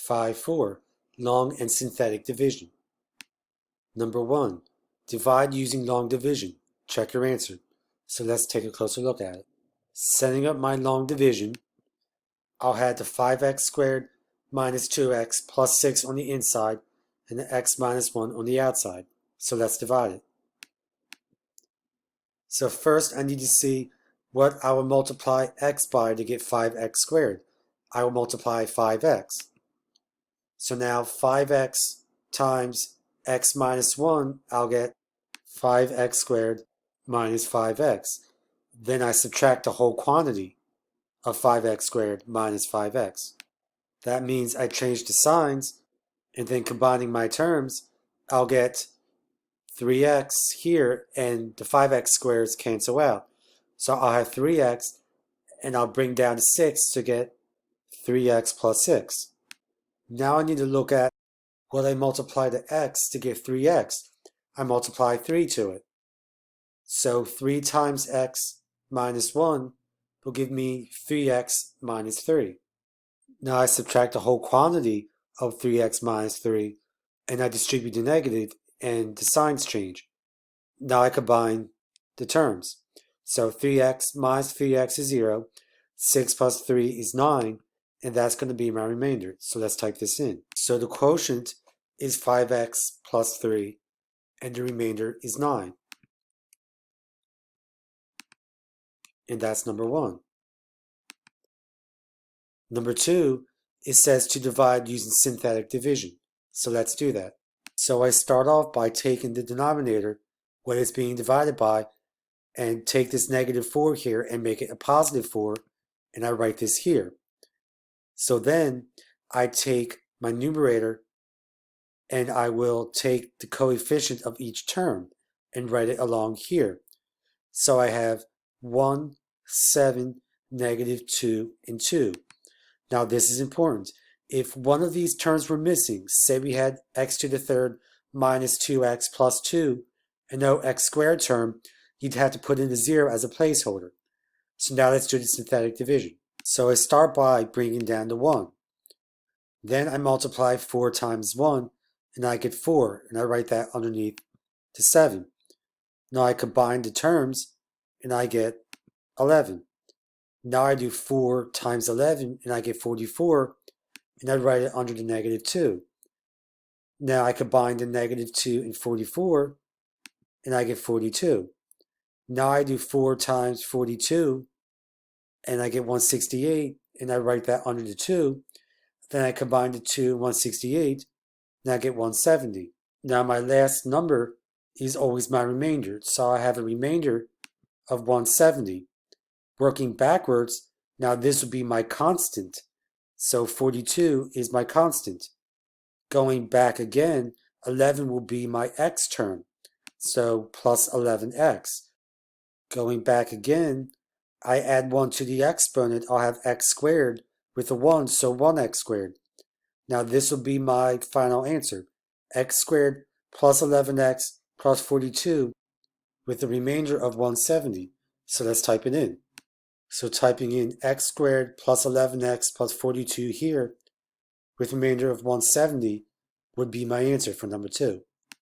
5-4, long and synthetic division. Number 1, divide using long division. Check your answer. So let's take a closer look at it. Setting up my long division, I'll add the 5x squared minus 2x plus 6 on the inside and the x minus 1 on the outside. So let's divide it. So first I need to see what I will multiply x by to get 5x squared. I will multiply 5x. So now 5x times x minus 1, I'll get 5x squared minus 5x. Then I subtract the whole quantity of 5x squared minus 5x. That means I change the signs, and then combining my terms, I'll get 3x here, and the 5x squares cancel out. So I'll have 3x, and I'll bring down to 6 to get 3x plus 6. Now I need to look at what I multiply to x to get 3x. I multiply 3 to it. So 3 times x minus 1 will give me 3x minus 3. Now I subtract the whole quantity of 3x minus 3, and I distribute the negative, and the signs change. Now I combine the terms. So 3x minus 3x is 0, 6 plus 3 is 9, and that's going to be my remainder. So let's type this in. So the quotient is 5x plus 3, and the remainder is 9. And that's number 1. Number 2, it says to divide using synthetic division. So let's do that. So I start off by taking the denominator, what it's being divided by, and take this negative 4 here and make it a positive 4, and I write this here. So then I take my numerator and I will take the coefficient of each term and write it along here. So I have 1, 7, negative 2, and 2. Now this is important. If one of these terms were missing, say we had x to the third minus 2x plus 2, and no x squared term, you'd have to put in a 0 as a placeholder. So now let's do the synthetic division. So I start by bringing down the 1. Then I multiply 4 times 1, and I get 4, and I write that underneath the 7. Now I combine the terms, and I get 11. Now I do 4 times 11, and I get 44, and I write it under the negative 2. Now I combine the negative 2 and 44, and I get 42. Now I do 4 times 42, and I get 168, and I write that under the 2. Then I combine the 2 and 168, and I get 170. Now my last number is always my remainder, so I have a remainder of 170. Working backwards, now this would be my constant. So 42 is my constant. Going back again, 11 will be my x term. So plus 11x. Going back again, I add 1 to the exponent, I'll have x squared with a 1, so 1x squared. Now this will be my final answer. X squared plus 11x plus 42 with a remainder of 170. So let's type it in. So typing in x squared plus 11x plus 42 here with a remainder of 170 would be my answer for number 2.